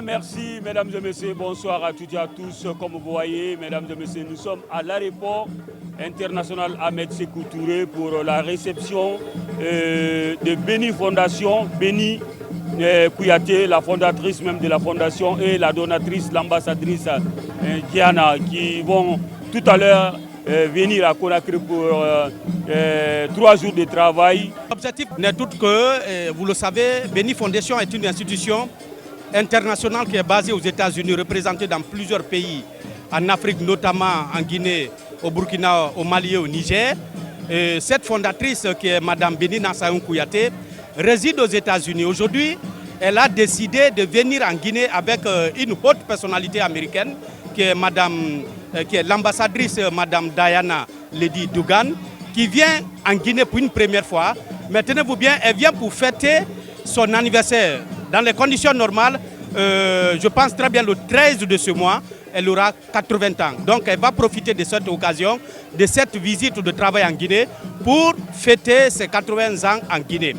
Merci mesdames et messieurs, bonsoir à toutes et à tous. Comme vous voyez, mesdames et messieurs, nous sommes à l'aéroport international Ahmed Sékou Touré pour la réception de Béni Fondation, Béni Kouyaté, la fondatrice même de la fondation, et la donatrice, l'ambassadrice Diana, qui vont tout à l'heure venir à Conakry pour 3 jours de travail. L'objectif n'est autre que, vous le savez, Béni Fondation est une institution internationale qui est basée aux États-Unis, représentée dans plusieurs pays, en Afrique, notamment en Guinée, au Burkina, au Mali et au Niger. Et cette fondatrice, qui est Mme Béni Nassaoun Kouyaté, réside aux États-Unis. Aujourd'hui, elle a décidé de venir en Guinée avec une haute personnalité américaine, qui est l'ambassadrice Mme Diana Lady Dougan, qui vient en Guinée pour une première fois. Mais tenez-vous bien, elle vient pour fêter son anniversaire. Dans les conditions normales, je pense très bien le 13 de ce mois, elle aura 80 ans. Donc elle va profiter de cette occasion, de cette visite de travail en Guinée, pour fêter ses 80 ans en Guinée.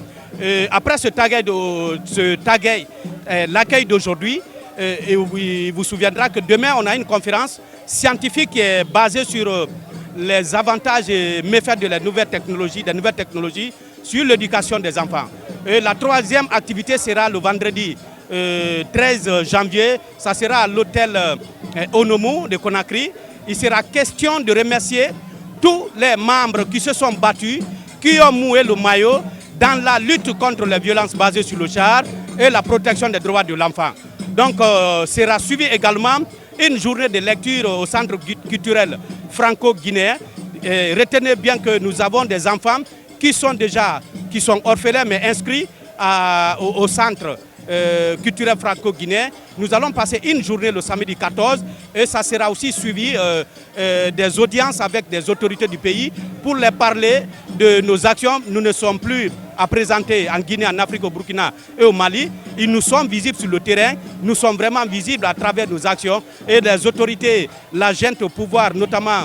Après ce tagay, l'accueil d'aujourd'hui, il vous souviendra que demain on a une conférence scientifique qui est basée sur les avantages et méfaits de des nouvelles technologies sur l'éducation des enfants. Et la troisième activité sera le vendredi 13 janvier, ça sera à l'hôtel Onomu de Conakry. Il sera question de remercier tous les membres qui se sont battus, qui ont moué le maillot dans la lutte contre les violences basées sur le genre et la protection des droits de l'enfant. Donc sera suivi également une journée de lecture au centre culturel franco-guinéen. Retenez bien que nous avons des enfants qui sont orphelins mais inscrits au centre culturel franco-guinéen. Nous allons passer une journée le samedi 14 et ça sera aussi suivi des audiences avec des autorités du pays pour les parler de nos actions. Nous ne sommes plus à présenter en Guinée, en Afrique, au Burkina et au Mali. Ils nous sont visibles sur le terrain, nous sommes vraiment visibles à travers nos actions et les autorités, la junte au pouvoir, notamment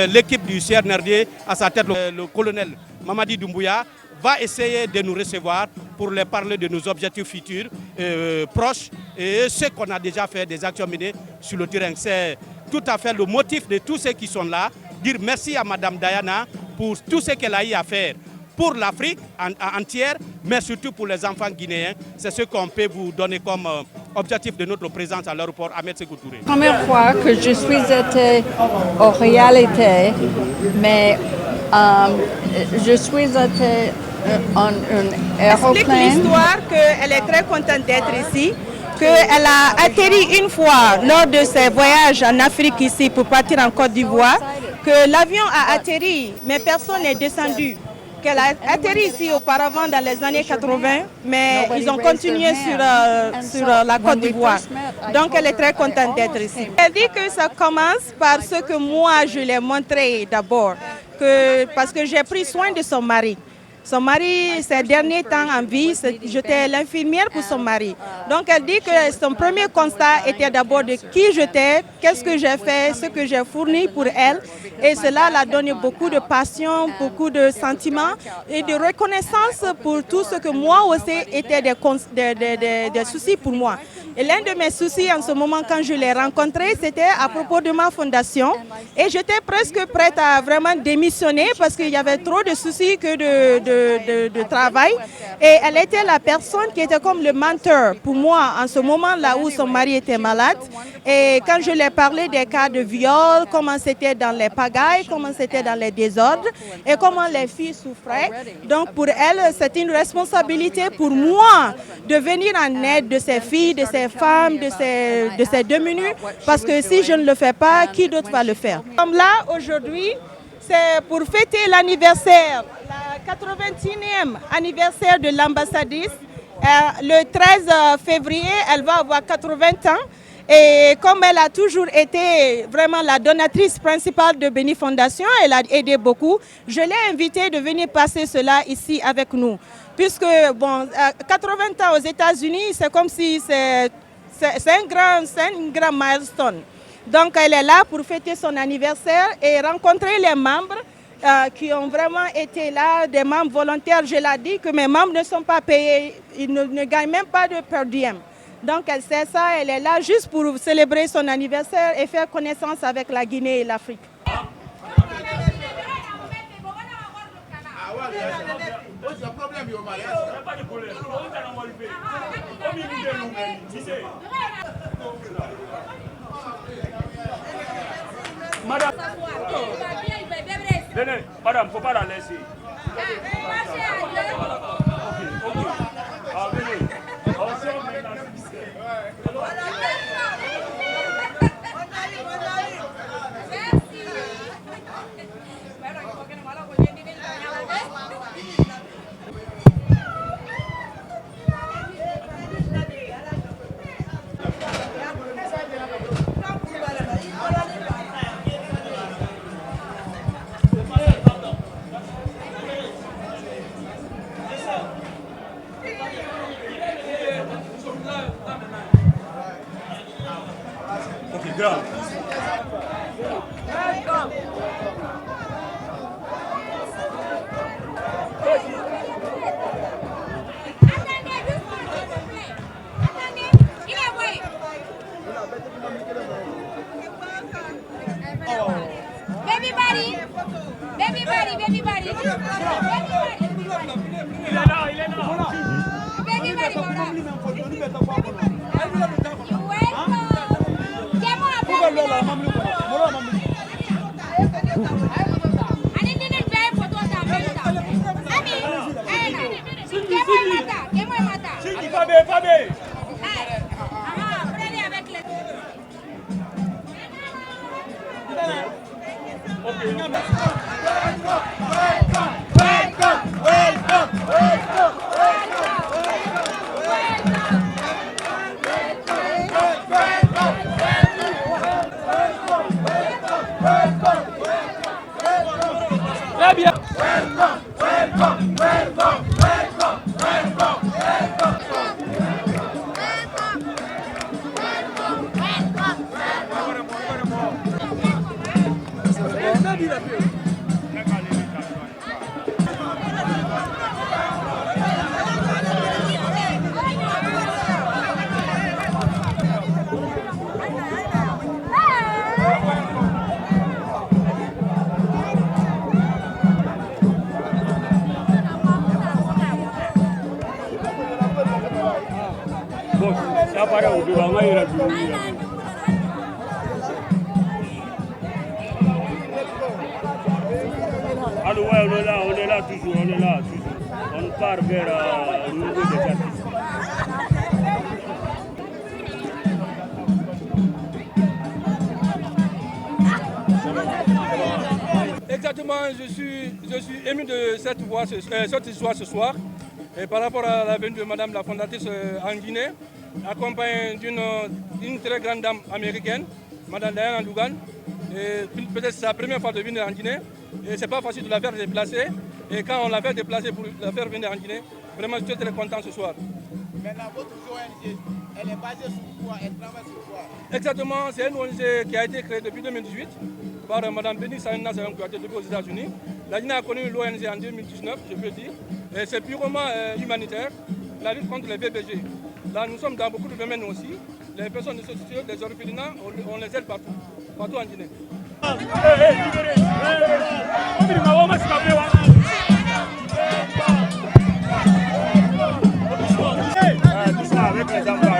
l'équipe du CNRD, à sa tête le colonel Mamadi Doumbouya, va essayer de nous recevoir pour les parler de nos objectifs futurs, proches, et ce qu'on a déjà fait, des actions menées sur le terrain. C'est tout à fait le motif de tous ceux qui sont là, dire merci à Mme Diana pour tout ce qu'elle a eu à faire pour l'Afrique entière, mais surtout pour les enfants guinéens. C'est ce qu'on peut vous donner comme objectif de notre présence à l'aéroport Ahmed Sékou Touré. La première fois que je suis été en réalité, mais je suis été en un aéroplane. Explique l'histoire qu'elle est très contente d'être ici, qu'elle a atterri une fois lors de ses voyages en Afrique ici pour partir en Côte d'Ivoire, que l'avion a atterri mais personne n'est descendu. Qu'elle a atterri ici auparavant dans les années 80, mais ils ont continué sur la Côte d'Ivoire. Donc elle est très contente d'être ici. Elle dit que ça commence par ce que moi je l'ai montré d'abord, parce que j'ai pris soin de son mari. Son mari, ces derniers temps en vie, j'étais l'infirmière pour son mari. Donc elle dit que son premier constat était d'abord de qui j'étais, qu'est-ce que j'ai fait, ce que j'ai fourni pour elle. Et cela l'a donné beaucoup de passion, beaucoup de sentiments et de reconnaissance pour tout ce que moi aussi était des soucis pour moi. Et l'un de mes soucis en ce moment, quand je l'ai rencontré, c'était à propos de ma fondation. Et j'étais presque prête à vraiment démissionner parce qu'il y avait trop de soucis que de travail. Et elle était la personne qui était comme le mentor pour moi en ce moment-là où son mari était malade. Et quand je lui ai parlé des cas de viol, comment c'était dans les pagailles, comment c'était dans les désordres et comment les filles souffraient. Donc pour elle, c'est une responsabilité pour moi de venir en aide de ces filles, de ces femmes, de ces démunis, parce que si je ne le fais pas, qui d'autre va le faire? Comme là, aujourd'hui, c'est pour fêter l'anniversaire, la 81e anniversaire de l'ambassadrice. Le 13 février, elle va avoir 80 ans. Et comme elle a toujours été vraiment la donatrice principale de Béni Fondation, elle a aidé beaucoup, je l'ai invitée de venir passer cela ici avec nous. Puisque, bon, 80 ans aux États-Unis, c'est comme si c'est un grand milestone. Donc elle est là pour fêter son anniversaire et rencontrer les membres qui ont vraiment été là, des membres volontaires. Je l'ai dit que mes membres ne sont pas payés, ils ne gagnent même pas de per diem. Donc elle sait ça, elle est là juste pour célébrer son anniversaire et faire connaissance avec la Guinée et l'Afrique. Madame, venez, madame, faut pas la laisser. Ok. Ah, venez. Ok, grave. Baby body. Baby body, baby body. Baby body. Il est là, il est là. Baby body, you welcome. Ani dinin bɛɛ photo ta bɛɛ ta. Ami, kemo mata. Shingi, Fabé. Prenez avec les. Très bien. Bon, ça paraît au devant, il a vu. Alors ouais, on est là toujours. On part vers le niveau des artistes. Exactement, je suis ému de cette histoire ce soir. Et par rapport à la venue de Madame la fondatrice en Guinée, accompagnée d'une très grande dame américaine, Madame Diana Dougan. Peut-être c'est sa première fois de venir en Guinée. Et c'est pas facile de la faire déplacer. Et quand on l'a fait déplacer pour la faire venir en Guinée, vraiment je suis très content ce soir. Maintenant, votre ONG, elle est basée sur quoi? Elle travaille sur quoi? Exactement, c'est une ONG qui a été créée depuis 2018 par Mme Béni Saïna Sayong qui a été depuis aux États-Unis. La Guinée a connu l'ONG en 2019, je peux dire. Et c'est purement humanitaire, la lutte contre les VBG. Là, nous sommes dans beaucoup de domaines aussi. Les personnes de société, les orphelinats, on les aide partout en Guinée. Doucement avec les enfants.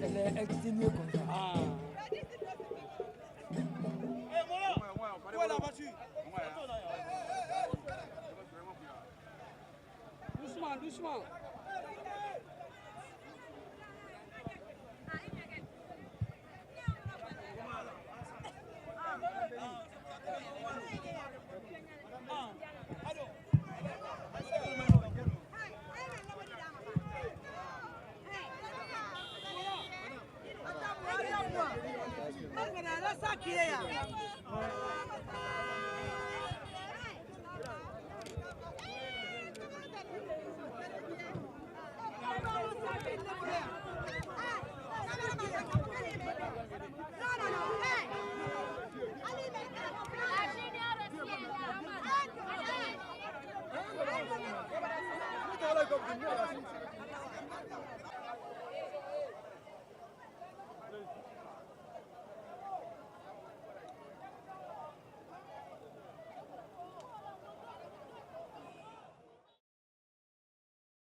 Elle est exténuée comme ça. Où est la voiture? Doucement, doucement. La